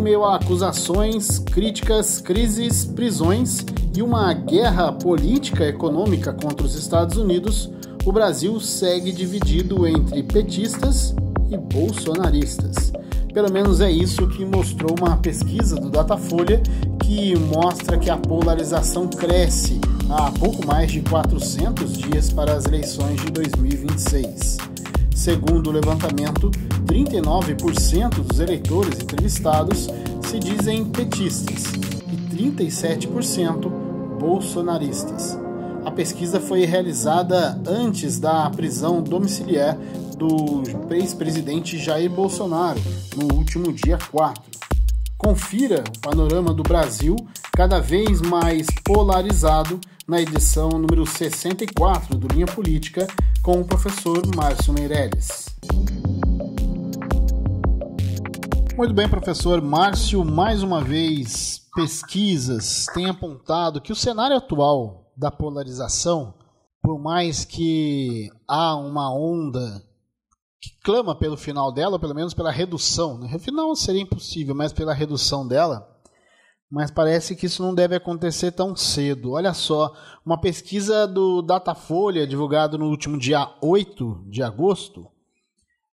meio a acusações, críticas, crises, prisões e uma guerra política e econômica contra os Estados Unidos, o Brasil segue dividido entre petistas e bolsonaristas. Pelo menos é isso que mostrou uma pesquisa do Datafolha, que mostra que a polarização cresce há pouco mais de 400 dias para as eleições de 2026. Segundo o levantamento, 39% dos eleitores entrevistados se dizem petistas e 37% bolsonaristas. A pesquisa foi realizada antes da prisão domiciliar do ex-presidente Jair Bolsonaro, no último dia 4. Confira o panorama do Brasil cada vez mais polarizado na edição número 64 do Linha Política, com o professor Márcio Meirelles. Muito bem, professor Márcio, mais uma vez, pesquisas têm apontado que o cenário atual da polarização, por mais que há uma onda que clama pelo final dela, ou pelo menos pela redução, né? O final seria impossível, mas pela redução dela, mas parece que isso não deve acontecer tão cedo. Olha só, uma pesquisa do Datafolha, divulgada no último dia 8 de agosto,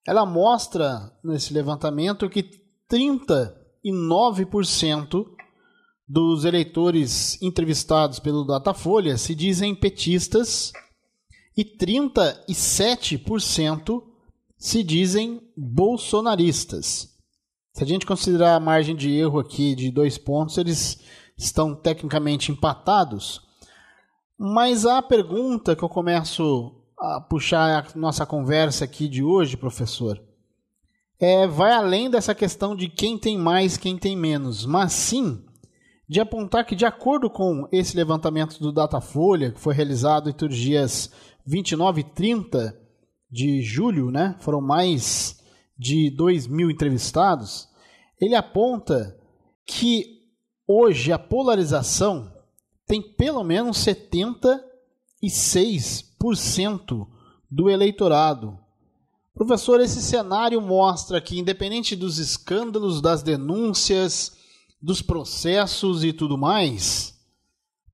ela mostra nesse levantamento que 39% dos eleitores entrevistados pelo Datafolha se dizem petistas e 37% se dizem bolsonaristas. Se a gente considerar a margem de erro aqui de 2 pontos, eles estão tecnicamente empatados. Mas a pergunta que eu começo a puxar a nossa conversa aqui de hoje, professor, vai além dessa questão de quem tem mais, quem tem menos, mas sim de apontar que, de acordo com esse levantamento do Datafolha, que foi realizado entre os dias 29 e 30 de julho, né? Foram mais de 2.000 entrevistados, ele aponta que hoje a polarização tem pelo menos 76% do eleitorado. Professor, esse cenário mostra que, independente dos escândalos, das denúncias, dos processos e tudo mais,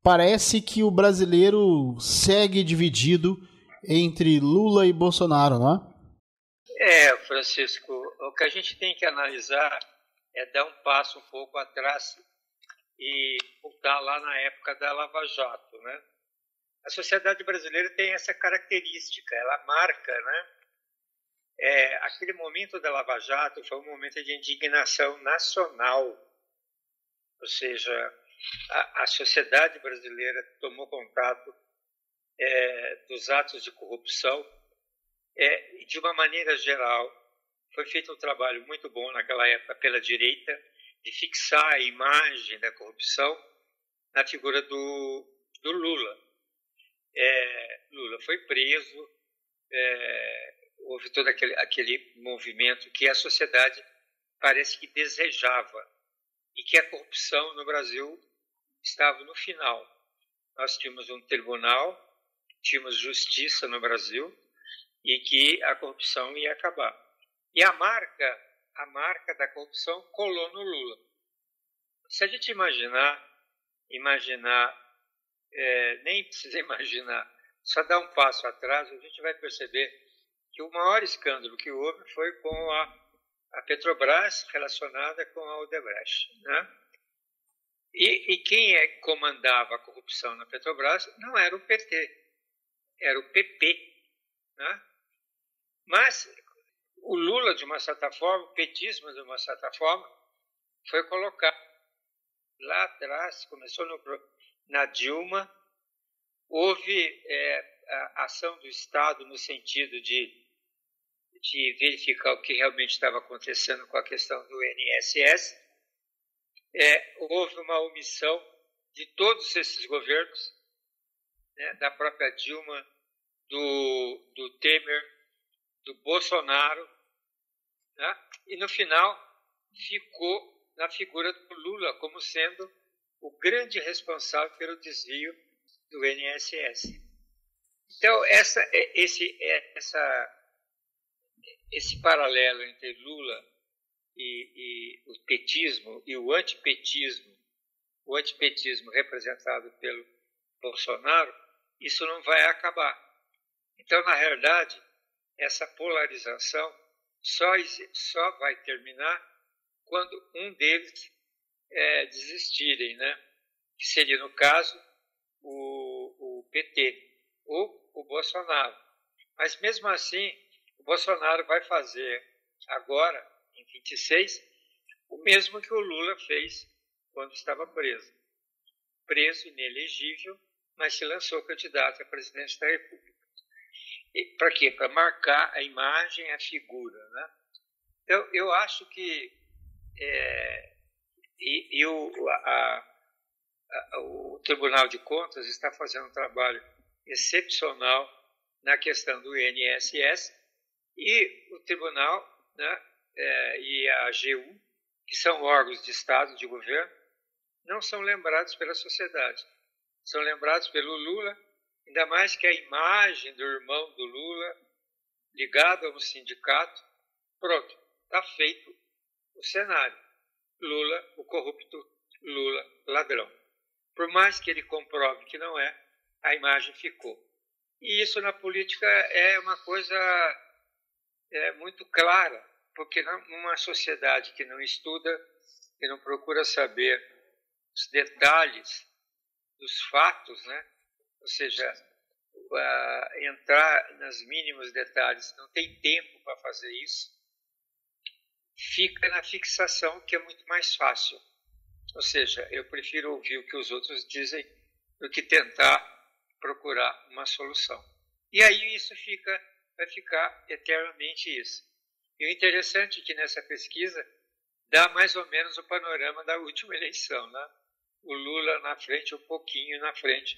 parece que o brasileiro segue dividido entre Lula e Bolsonaro, não é? Francisco, o que a gente tem que analisar é dar um passo um pouco atrás e voltar lá na época da Lava Jato, né? A sociedade brasileira tem essa característica, ela marca, né? Aquele momento da Lava Jato foi um momento de indignação nacional, ou seja, a sociedade brasileira tomou contato dos atos de corrupção e, de uma maneira geral, foi feito um trabalho muito bom naquela época pela direita de fixar a imagem da corrupção na figura do Lula. Lula foi preso, houve todo aquele movimento que a sociedade parece que desejava e que a corrupção no Brasil estava no final. Nós tínhamos um tribunal, tínhamos justiça no Brasil e que a corrupção ia acabar. E a marca da corrupção colou no Lula. Se a gente nem precisa imaginar, só dar um passo atrás, a gente vai perceber que o maior escândalo que houve foi com a Petrobras relacionada com a Odebrecht, né? E quem comandava a corrupção na Petrobras não era o PT, era o PP, né? Mas o Lula, de uma certa forma, o petismo, de uma certa forma, foi colocado lá atrás, começou na Dilma, houve a ação do Estado no sentido de verificar o que realmente estava acontecendo com a questão do INSS. Houve uma omissão de todos esses governos, né, da própria Dilma, do Temer, do Bolsonaro, né, e no final ficou na figura do Lula como sendo o grande responsável pelo desvio do INSS. Então, esse paralelo entre Lula e o petismo e o antipetismo representado pelo Bolsonaro, isso não vai acabar. Então, na realidade, essa polarização só vai terminar quando um deles desistirem, né? Que seria, no caso, o PT ou o Bolsonaro. Mas, mesmo assim, o Bolsonaro vai fazer agora, em 26, o mesmo que o Lula fez quando estava preso. Preso, inelegível, mas se lançou candidato a presidente da República. Para quê? Para marcar a imagem, a figura, né? Então, eu acho que o Tribunal de Contas está fazendo um trabalho excepcional na questão do INSS, e o Tribunal, né, e a AGU, que são órgãos de Estado, de governo, não são lembrados pela sociedade. São lembrados pelo Lula, ainda mais que a imagem do irmão do Lula, ligado a um sindicato, pronto, está feito o cenário. Lula, o corrupto, Lula, ladrão. Por mais que ele comprove que não é, a imagem ficou. E isso na política é uma coisa muito clara, porque numa sociedade que não estuda, que não procura saber os detalhes dos fatos, né? Ou seja, entrar nos mínimos detalhes, não tem tempo para fazer isso, fica na fixação, que é muito mais fácil. Ou seja, eu prefiro ouvir o que os outros dizem do que tentar procurar uma solução. E aí isso vai ficar eternamente isso. E o interessante é que nessa pesquisa dá mais ou menos o panorama da última eleição, né? O Lula na frente, um pouquinho na frente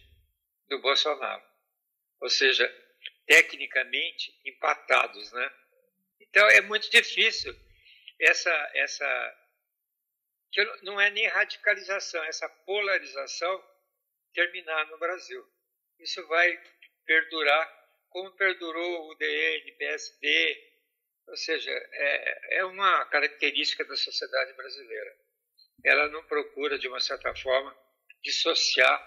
do Bolsonaro. Ou seja, tecnicamente empatados, né? Então é muito difícil que não é nem radicalização, essa polarização terminar no Brasil. Isso vai perdurar, como perdurou o DN, PSD, ou seja, é uma característica da sociedade brasileira. Ela não procura, de uma certa forma, dissociar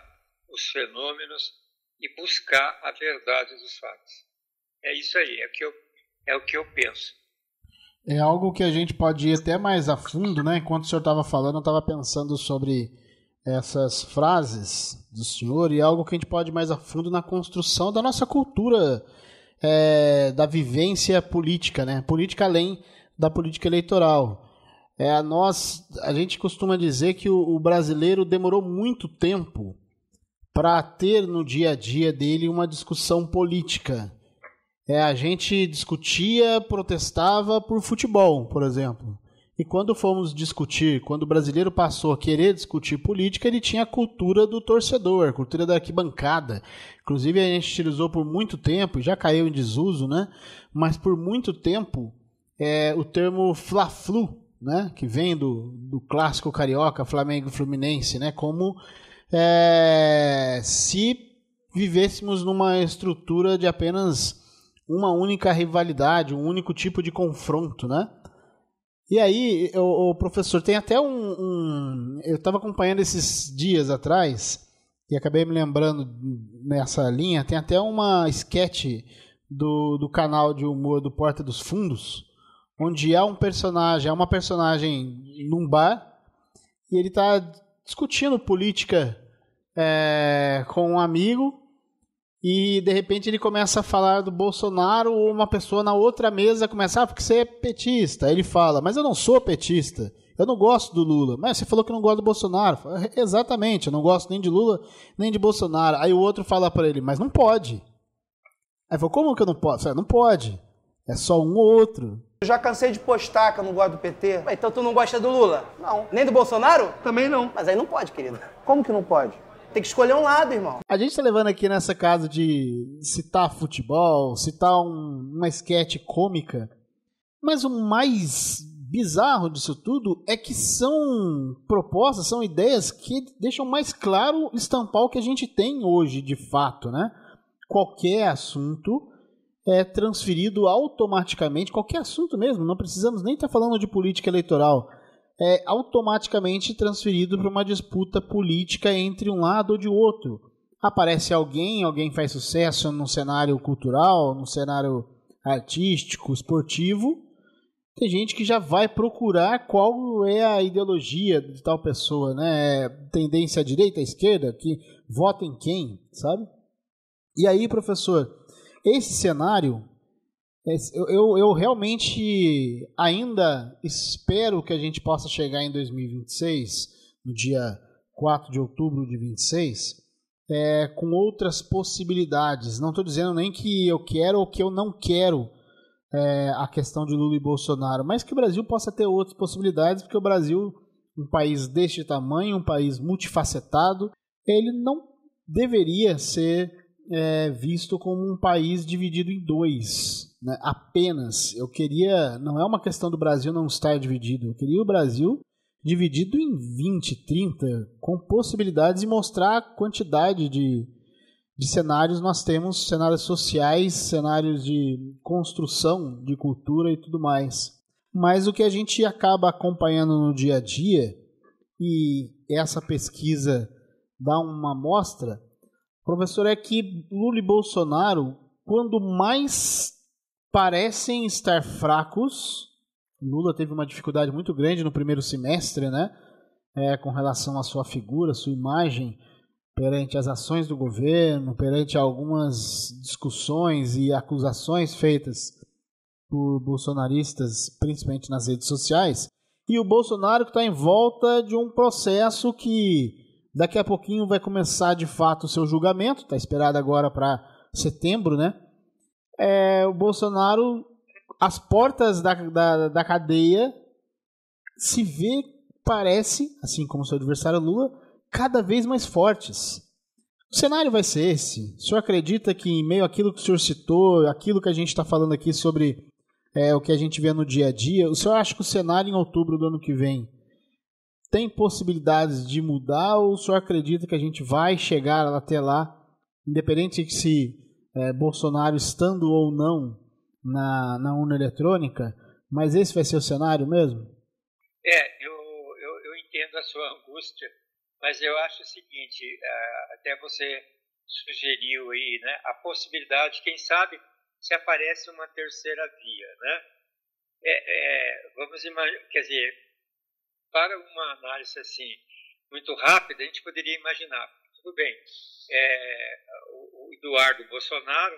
os fenômenos e buscar a verdade dos fatos. É isso aí, é o que eu penso. É algo que a gente pode ir até mais a fundo, né? Enquanto o senhor estava falando, eu estava pensando sobre essas frases do senhor, e é algo que a gente pode ir mais a fundo na construção da nossa cultura da vivência política, né? Política além da política eleitoral. A gente costuma dizer que o brasileiro demorou muito tempo para ter no dia a dia dele uma discussão política. A gente discutia, protestava por futebol, por exemplo. E quando o brasileiro passou a querer discutir política, ele tinha a cultura do torcedor, a cultura da arquibancada. Inclusive a gente utilizou por muito tempo, já caiu em desuso, né? Mas por muito tempo o termo Fla-Flu, né? Que vem do clássico carioca, Flamengo e Fluminense, né? Como se vivêssemos numa estrutura de apenas uma única rivalidade, um único tipo de confronto, né? E aí, o professor, tem até eu estava acompanhando esses dias atrás, e acabei me lembrando nessa linha, tem até uma sketch do canal de humor do Porta dos Fundos, onde há uma personagem num bar, e ele está discutindo política com um amigo, e de repente ele começa a falar do Bolsonaro, ou uma pessoa na outra mesa começa, porque você é petista. Aí ele fala, mas eu não sou petista, eu não gosto do Lula. Mas você falou que não gosta do Bolsonaro. Fala, exatamente, eu não gosto nem de Lula, nem de Bolsonaro. Aí o outro fala para ele, mas não pode. Aí ele falou, como que eu não posso? Fala, não pode, é só um ou outro. Eu já cansei de postar que eu não gosto do PT. Então tu não gosta do Lula? Não. Nem do Bolsonaro? Também não. Mas aí não pode, querido. Como que não pode? Tem que escolher um lado, irmão. A gente tá levando aqui nessa casa de citar futebol, citar uma esquete cômica, mas o mais bizarro disso tudo é que são propostas, são ideias que deixam mais claro estampar o que a gente tem hoje de fato, né? Qualquer assunto é transferido automaticamente, qualquer assunto mesmo, não precisamos nem estar falando de política eleitoral, é automaticamente transferido para uma disputa política entre um lado ou de outro. Aparece alguém faz sucesso no cenário cultural, no cenário artístico, esportivo, tem gente que já vai procurar qual é a ideologia de tal pessoa, né? Tendência à direita, à esquerda, que vota em quem, sabe? E aí, professor, esse cenário, eu realmente ainda espero que a gente possa chegar em 2026, no dia 4 de outubro de 26, com outras possibilidades. Não estou dizendo nem que eu quero ou que eu não quero a questão de Lula e Bolsonaro, mas que o Brasil possa ter outras possibilidades, porque o Brasil, um país deste tamanho, um país multifacetado, ele não deveria ser visto como um país dividido em dois, né? Apenas. Eu queria, não é uma questão do Brasil não estar dividido, eu queria o Brasil dividido em 20, 30, com possibilidades de mostrar a quantidade de cenários nós temos, cenários sociais, cenários de construção de cultura e tudo mais. Mas o que a gente acaba acompanhando no dia a dia, e essa pesquisa dá uma amostra, professor, é que Lula e Bolsonaro, quando mais parecem estar fracos, Lula teve uma dificuldade muito grande no primeiro semestre, né? Com relação à sua figura, sua imagem, perante as ações do governo, perante algumas discussões e acusações feitas por bolsonaristas, principalmente nas redes sociais, e o Bolsonaro que está em volta de um processo que daqui a pouquinho vai começar de fato o seu julgamento, está esperado agora para setembro, né? O Bolsonaro, as portas da cadeia, se vê, parece, assim como seu adversário Lula, cada vez mais fortes. O cenário vai ser esse? O senhor acredita que, em meio àquilo que o senhor citou, aquilo que a gente está falando aqui sobre o que a gente vê no dia a dia, o senhor acha que o cenário em outubro do ano que vem tem possibilidades de mudar, ou o senhor acredita que a gente vai chegar até lá, independente de se Bolsonaro estando ou não na urna eletrônica, mas esse vai ser o cenário mesmo? Eu entendo a sua angústia, mas eu acho o seguinte, até você sugeriu aí, né, a possibilidade, quem sabe, se aparece uma terceira via, né? Vamos imaginar, quer dizer, para uma análise assim muito rápida, a gente poderia imaginar, tudo bem, o Eduardo Bolsonaro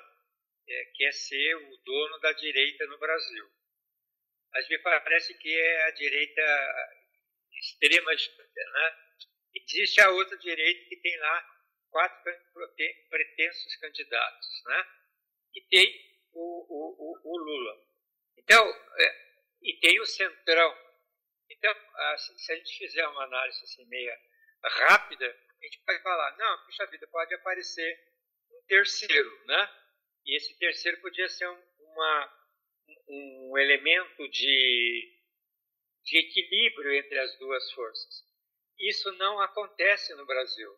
quer ser o dono da direita no Brasil, mas me parece que é a direita extrema direita, né? Existe a outra direita que tem lá 4 pretensos candidatos, né? E tem o Lula. Então, e tem o Centrão. Então, se a gente fizer uma análise assim meio rápida, a gente vai falar, não, puxa vida, pode aparecer um terceiro, né? E esse terceiro podia ser um elemento de equilíbrio entre as duas forças. Isso não acontece no Brasil.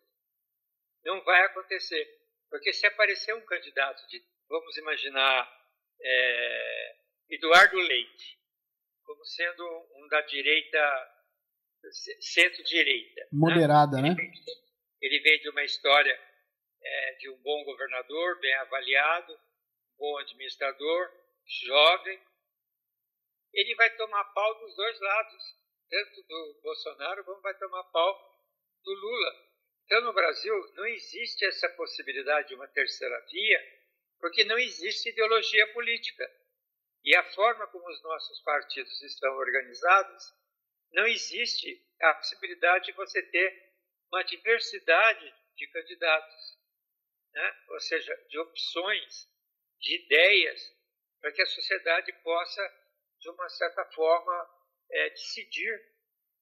Não vai acontecer. Porque se aparecer um candidato vamos imaginar, Eduardo Leite, como sendo um da direita, centro-direita. Moderada, né? Ele vem de uma história de um bom governador, bem avaliado, bom administrador, jovem. Ele vai tomar pau dos dois lados. Tanto do Bolsonaro como vai tomar pau do Lula. Então, no Brasil, não existe essa possibilidade de uma terceira via, porque não existe ideologia política. E a forma como os nossos partidos estão organizados, não existe a possibilidade de você ter uma diversidade de candidatos, né? Ou seja, de opções, de ideias, para que a sociedade possa, de uma certa forma, decidir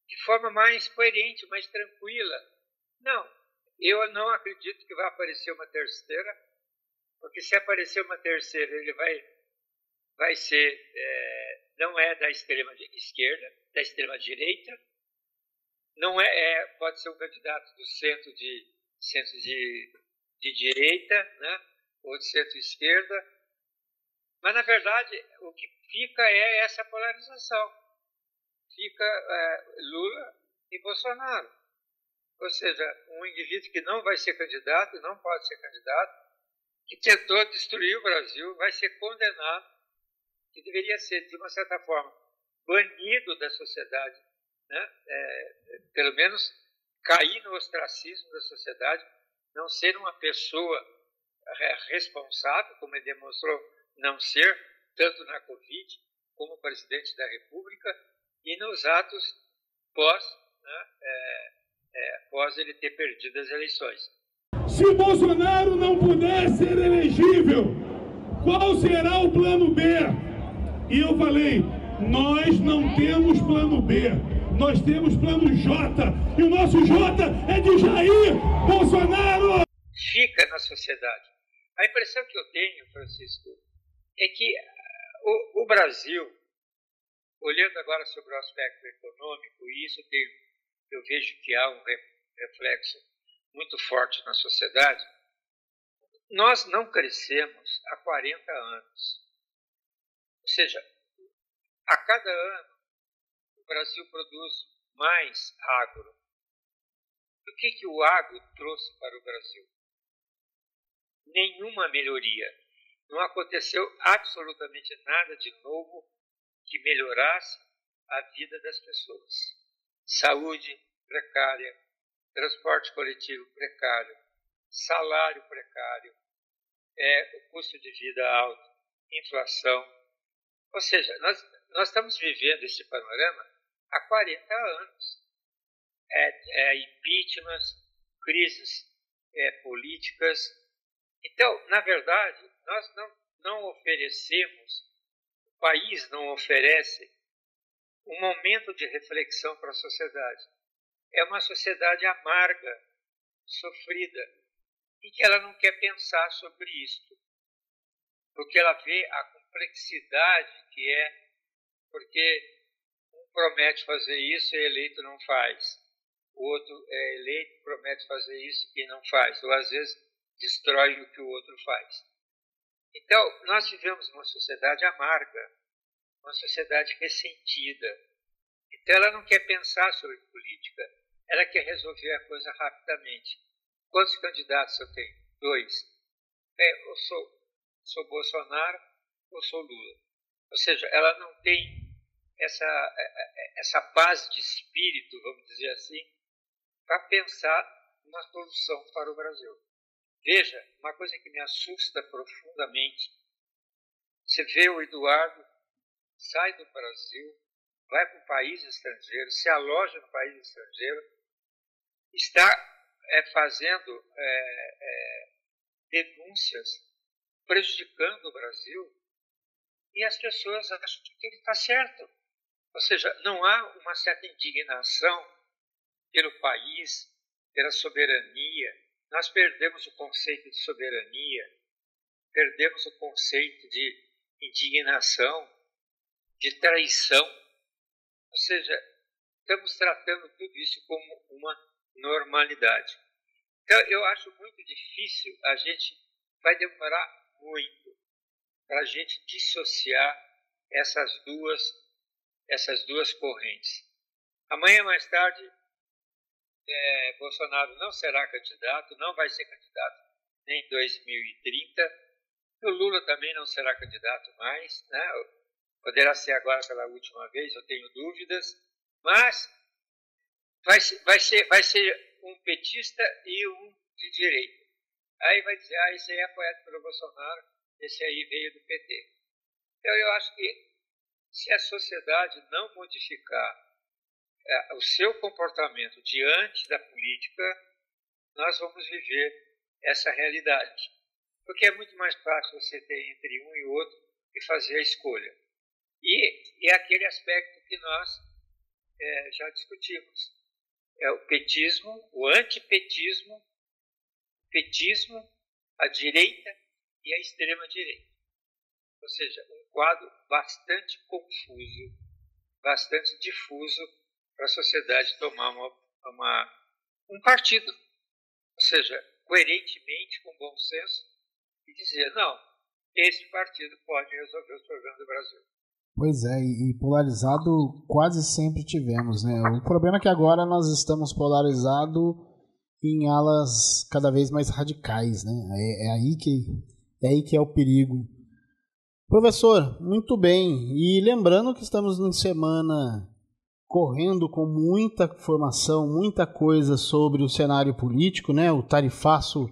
de forma mais coerente, mais tranquila. Não, eu não acredito que vai aparecer uma terceira, porque se aparecer uma terceira, ele vai ser, não é da extrema esquerda, da extrema direita, não pode ser um candidato do centro de direita, né, ou de centro-esquerda, Mas, na verdade, o que fica é essa polarização. Fica Lula e Bolsonaro. Ou seja, um indivíduo que não vai ser candidato, não pode ser candidato, que tentou destruir o Brasil, vai ser condenado, que deveria ser, de uma certa forma, banido da sociedade, né? Pelo menos cair no ostracismo da sociedade, não ser uma pessoa responsável, como ele demonstrou não ser, tanto na Covid, como presidente da República, e nos atos pós, após ele ter perdido as eleições. Se Bolsonaro não puder ser elegível, qual será o plano B? E eu falei, nós não temos plano B, nós temos plano J, e o nosso J é de Jair Bolsonaro! Fica na sociedade. A impressão que eu tenho, Francisco, é que o Brasil, olhando agora sobre o aspecto econômico, e isso eu vejo que há um reflexo muito forte na sociedade, nós não crescemos há 40 anos. Ou seja, a cada ano o Brasil produz mais agro. O que o agro trouxe para o Brasil? Nenhuma melhoria. Não aconteceu absolutamente nada de novo que melhorasse a vida das pessoas. Saúde precária, transporte coletivo precário, salário precário, o custo de vida alto, inflação. Ou seja, nós estamos vivendo esse panorama há 40 anos. Impeachment, crises políticas. Então, na verdade, nós não oferecemos, o país não oferece um momento de reflexão para a sociedade. É uma sociedade amarga, sofrida, e que ela não quer pensar sobre isto, porque ela vê a complexidade que é, porque um promete fazer isso e eleito não faz, o outro é eleito, promete fazer isso e não faz, ou às vezes destrói o que o outro faz. Então, nós vivemos uma sociedade amarga, uma sociedade ressentida. Então, ela não quer pensar sobre política, ela quer resolver a coisa rapidamente. Quantos candidatos eu tenho? 2. Eu sou Bolsonaro ou sou Lula. Ou seja, ela não tem essa base de espírito, vamos dizer assim, para pensar uma solução para o Brasil. Veja, uma coisa que me assusta profundamente, você vê o Eduardo, sai do Brasil, vai para um país estrangeiro, se aloja no país estrangeiro, está fazendo denúncias, prejudicando o Brasil, e as pessoas acham que ele está certo. Ou seja, não há uma certa indignação pelo país, pela soberania. Nós perdemos o conceito de soberania, perdemos o conceito de indignação, de traição. Ou seja, estamos tratando tudo isso como uma normalidade. Então, eu acho muito difícil, vai demorar muito para a gente dissociar essas duas correntes. Amanhã, mais tarde, Bolsonaro não será candidato, não vai ser candidato nem em 2030. O Lula também não será candidato mais, né? Poderá ser agora pela última vez, eu tenho dúvidas, mas vai ser um petista e um de direita. Aí vai dizer, esse aí é apoiado pelo Bolsonaro, esse aí veio do PT. Então eu acho que se a sociedade não modificar o seu comportamento diante da política, nós vamos viver essa realidade. Porque é muito mais fácil você ter entre um e outro e fazer a escolha. E é aquele aspecto que nós já discutimos. É o petismo, o antipetismo, o petismo, a direita e a extrema-direita. Ou seja, um quadro bastante confuso, bastante difuso para a sociedade tomar um partido. Ou seja, coerentemente, com bom senso, e dizer, não, esse partido pode resolver os problemas do Brasil. Pois é, e polarizado quase sempre tivemos, né? O problema é que agora nós estamos polarizados em alas cada vez mais radicais, né? É aí que é o perigo. Professor, muito bem. E lembrando que estamos em semana correndo com muita informação, muita coisa sobre o cenário político, né? O tarifaço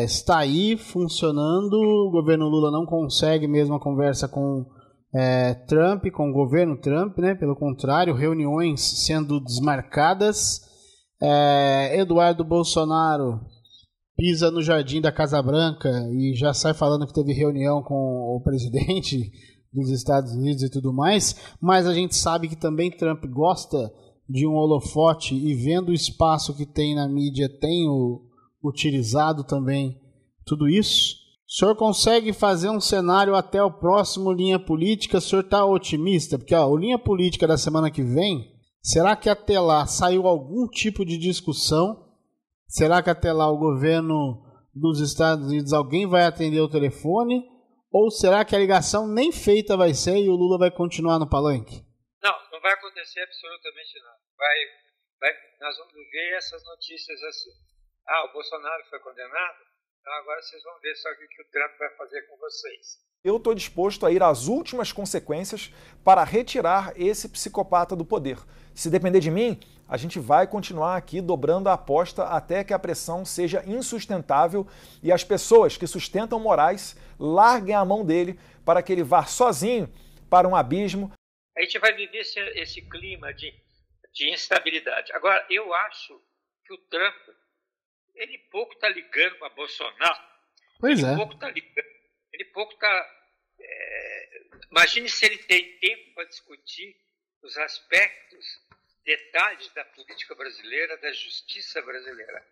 está aí funcionando. O governo Lula não consegue mesmo a conversa com Trump, com o governo Trump, né? Pelo contrário, reuniões sendo desmarcadas. Eduardo Bolsonaro pisa no jardim da Casa Branca e já sai falando que teve reunião com o presidente dos Estados Unidos e tudo mais, mas a gente sabe que também Trump gosta de um holofote e vendo o espaço que tem na mídia tem utilizado também tudo isso. O senhor consegue fazer um cenário até o próximo Linha Política? O senhor está otimista? Porque o Linha Política da semana que vem, será que até lá saiu algum tipo de discussão? Será que até lá o governo dos Estados Unidos, alguém vai atender o telefone? Ou será que a ligação nem feita vai ser e o Lula vai continuar no palanque? Não vai acontecer absolutamente nada. Nós vamos ver essas notícias assim. O Bolsonaro foi condenado? Então agora vocês vão ver só o que o Trump vai fazer com vocês. Eu estou disposto a ir às últimas consequências para retirar esse psicopata do poder. Se depender de mim, a gente vai continuar aqui dobrando a aposta até que a pressão seja insustentável e as pessoas que sustentam Moraes larguem a mão dele para que ele vá sozinho para um abismo. A gente vai viver esse clima de instabilidade. Agora, eu acho que o Trump, ele pouco está ligando para Bolsonaro. Pois é. Ele pouco está... Imagine se ele tem tempo para discutir os aspectos, detalhes da política brasileira, da justiça brasileira.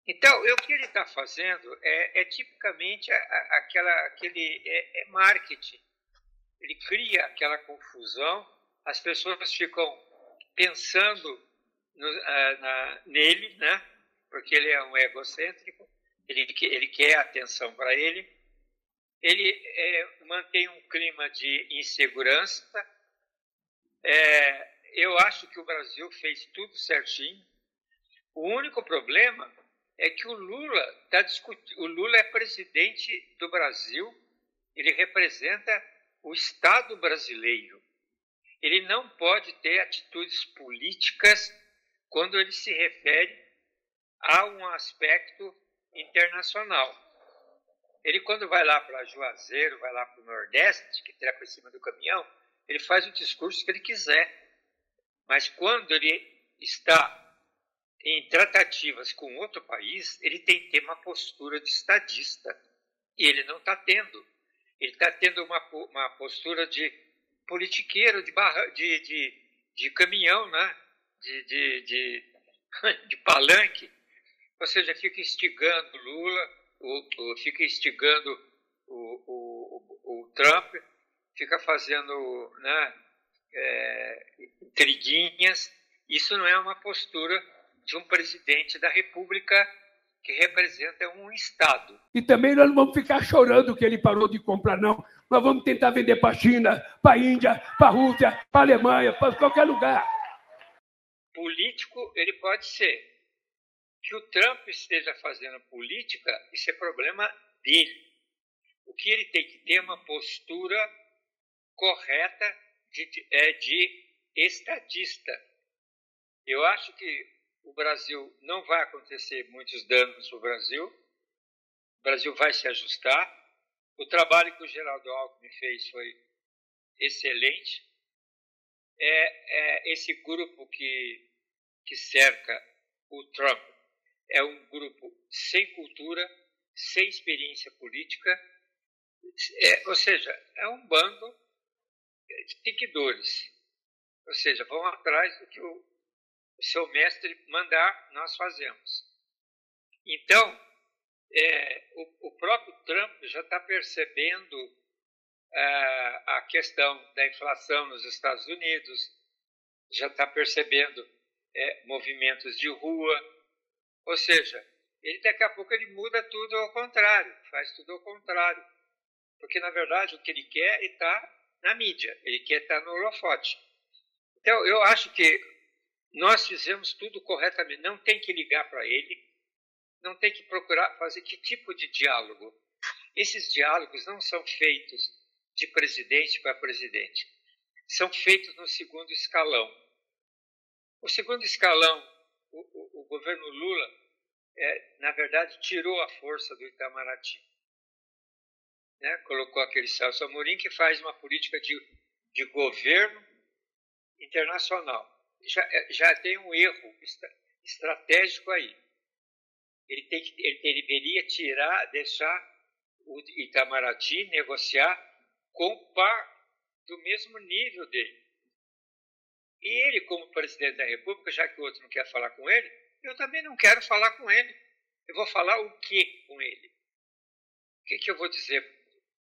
Então, o que ele está fazendo é tipicamente aquele marketing. Ele cria aquela confusão, as pessoas ficam pensando nele, né? Porque ele é um egocêntrico, ele quer atenção para ele. Ele mantém um clima de insegurança. Eu acho que o Brasil fez tudo certinho. O único problema é que o Lula está discutindo. O Lula é presidente do Brasil, ele representa o Estado brasileiro. Ele não pode ter atitudes políticas quando ele se refere a um aspecto internacional. Ele, quando vai lá para Juazeiro, vai lá para o Nordeste, que trepa em cima do caminhão, ele faz o discurso que ele quiser. Mas quando ele está em tratativas com outro país, ele tem que ter uma postura de estadista. E ele não está tendo. Ele está tendo uma postura de politiqueiro, de caminhão, né? de palanque. Ou seja, fica instigando Lula, fica instigando o Trump, fica fazendo, né, intriguinhas. Isso não é uma postura de um presidente da República que representa um Estado. E também nós não vamos ficar chorando que ele parou de comprar, não. Nós vamos tentar vender para a China, para a Índia, para a Rússia, para a Alemanha, para qualquer lugar. Político ele pode ser. Que o Trump esteja fazendo política, isso é problema dele. O que ele tem que ter é uma postura correta de estadista. Eu acho que o Brasil não vai acontecer muitos danos para o Brasil. O Brasil vai se ajustar. O trabalho que o Geraldo Alckmin fez foi excelente. Esse grupo que cerca o Trump é um grupo sem cultura, sem experiência política, ou seja, é um bando de seguidores. Ou seja, vão atrás do que o seu mestre mandar, nós fazemos. Então, o próprio Trump já está percebendo a questão da inflação nos Estados Unidos, já está percebendo movimentos de rua, ou seja, daqui a pouco ele muda tudo ao contrário, faz tudo ao contrário. Porque, na verdade, o que ele quer é estar na mídia, ele quer estar no holofote. Então, eu acho que nós fizemos tudo corretamente. Não tem que ligar para ele, não tem que procurar fazer que tipo de diálogo. Esses diálogos não são feitos de presidente para presidente. São feitos no segundo escalão. O segundo escalão, o governo Lula, na verdade, tirou a força do Itamaraty. Né? Colocou aquele Celso Amorim que faz uma política de governo internacional. Já tem um erro estratégico aí. Ele deveria deixar o Itamaraty negociar com o par do mesmo nível dele. E ele, como presidente da República, já que o outro não quer falar com ele, eu também não quero falar com ele. Eu vou falar o quê com ele? O que eu vou dizer?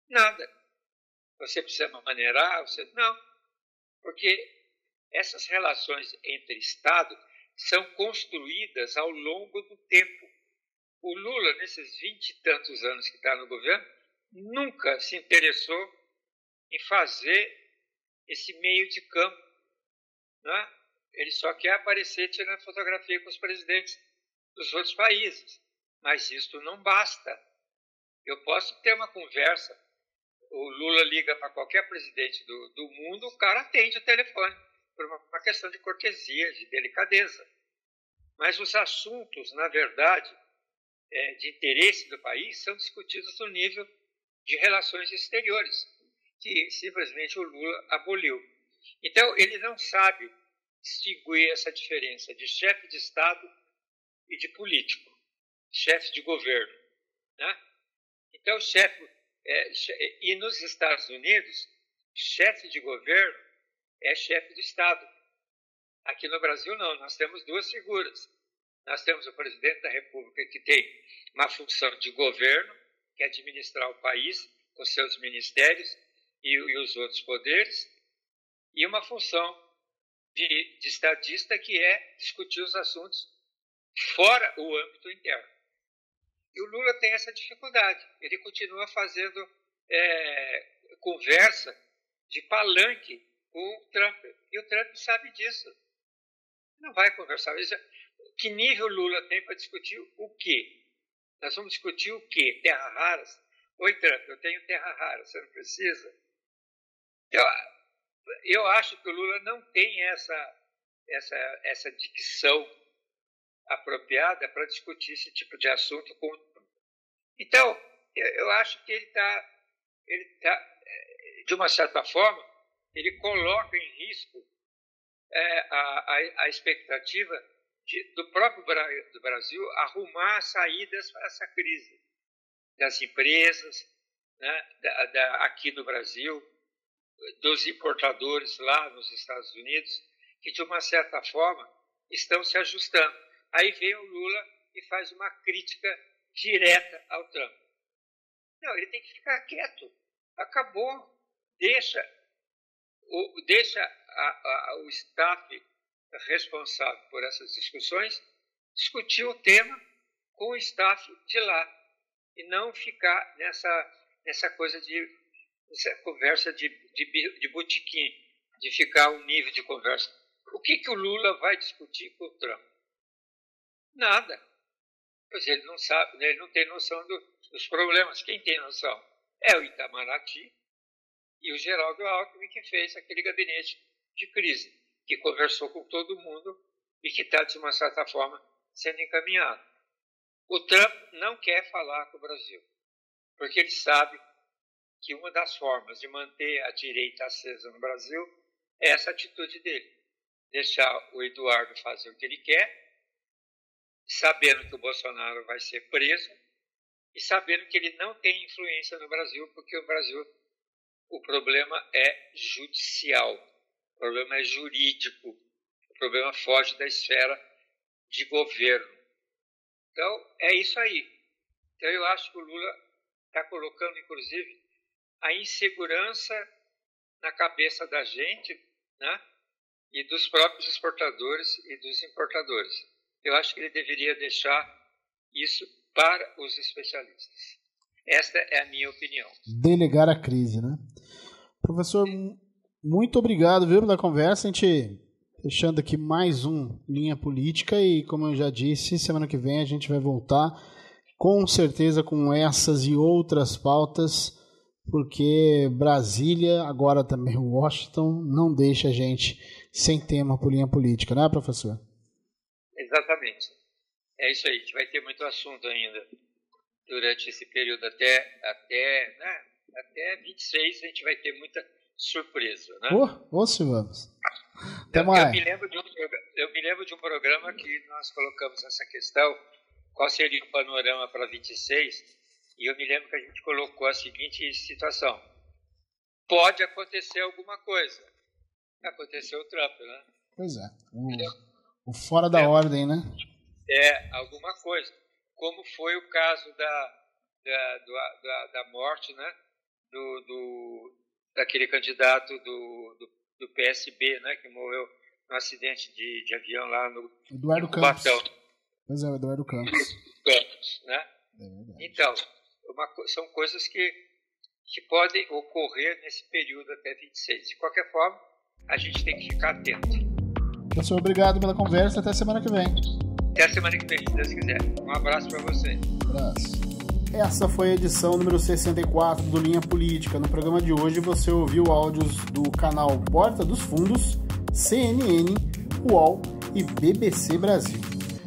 Nada. Você precisa maneirar? Não. Porque essas relações entre Estado são construídas ao longo do tempo. O Lula, nesses 20 e tantos anos que está no governo, nunca se interessou em fazer esse meio de campo. Né? Ele só quer aparecer tirando fotografia com os presidentes dos outros países. Mas isso não basta. Eu posso ter uma conversa, o Lula liga para qualquer presidente do mundo, o cara atende o telefone, por uma questão de cortesia, de delicadeza. Mas os assuntos, na verdade, de interesse do país são discutidos no nível de relações exteriores, que simplesmente o Lula aboliu. Então, ele não sabe distinguir essa diferença de chefe de Estado e de político, chefe de governo. Né? Então, e nos Estados Unidos, chefe de governo é chefe do Estado. Aqui no Brasil, não. Nós temos duas figuras. Nós temos o presidente da República, que tem uma função de governo, que é administrar o país com seus ministérios e os outros poderes, e uma função de estadista, que é discutir os assuntos fora o âmbito interno. E o Lula tem essa dificuldade. Ele continua fazendo conversa de palanque com o Trump. E o Trump sabe disso. Não vai conversar. Que nível o Lula tem para discutir o quê? Nós vamos discutir o quê? Terras raras? Oi, Trump, eu tenho terra rara, você não precisa? Eu acho que o Lula não tem essa dicção apropriada para discutir esse tipo de assunto com o Trump. Então, eu acho que ele tá, de uma certa forma, ele coloca em risco a expectativa do próprio do Brasil arrumar saídas para essa crise das empresas, né, aqui no Brasil, dos importadores lá nos Estados Unidos, que de uma certa forma estão se ajustando. Aí vem o Lula e faz uma crítica direta ao Trump. Não, ele tem que ficar quieto. Acabou. Deixa o staff responsável por essas discussões discutir o tema com o staff de lá e não ficar nessa coisa essa conversa de botequim, de ficar um nível de conversa. O que o Lula vai discutir com o Trump? Nada. Pois ele não sabe, ele não tem noção dos problemas. Quem tem noção é o Itamaraty e o Geraldo Alckmin, que fez aquele gabinete de crise, que conversou com todo mundo e que está, de uma certa forma, sendo encaminhado. O Trump não quer falar com o Brasil, porque ele sabe que uma das formas de manter a direita acesa no Brasil é essa atitude dele, deixar o Eduardo fazer o que ele quer, sabendo que o Bolsonaro vai ser preso e sabendo que ele não tem influência no Brasil, porque o Brasil, o problema é judicial, o problema é jurídico, o problema foge da esfera de governo. Então, é isso aí. Então, eu acho que o Lula está colocando, inclusive, a insegurança na cabeça da gente, né? E dos próprios exportadores e dos importadores. Eu acho que ele deveria deixar isso para os especialistas. Esta é a minha opinião. Delegar a crise, né? Professor, muito obrigado, viu, pela conversa. A gente fechando aqui mais um Linha Política e, como eu já disse, semana que vem a gente vai voltar com certeza com essas e outras pautas, porque Brasília, agora também Washington, não deixa a gente sem tema por linha política, né, professor? Exatamente. É isso aí. A gente vai ter muito assunto ainda durante esse período até 26 a gente vai ter muita surpresa, né? Se vamos. Até mais. Eu me lembro de um programa que nós colocamos essa questão, qual seria o panorama para 26, e eu me lembro que a gente colocou a seguinte situação: pode acontecer alguma coisa. Aconteceu o Trump, né? Pois é. O fora da ordem, né? Alguma coisa. Como foi o caso da morte, né? Daquele candidato do PSB, né? Que morreu num acidente de avião lá no Eduardo Campos. Pois é, o Eduardo Campos. Né? Então, são coisas que podem ocorrer nesse período até 26. De qualquer forma, a gente tem que ficar atento. Professor, obrigado pela conversa. Até semana que vem. Até semana que vem, se Deus quiser. Um abraço para você. Um abraço. Essa foi a edição número 64 do Linha Política. No programa de hoje você ouviu áudios do canal Porta dos Fundos, CNN, UOL e BBC Brasil.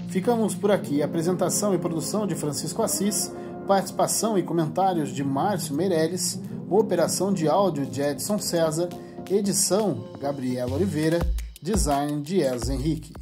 Ficamos por aqui. Apresentação e produção de Francisco Assis, participação e comentários de Márcio Meirelles, operação de áudio de Edson César, edição Gabriela Oliveira, design de Eros Henrique.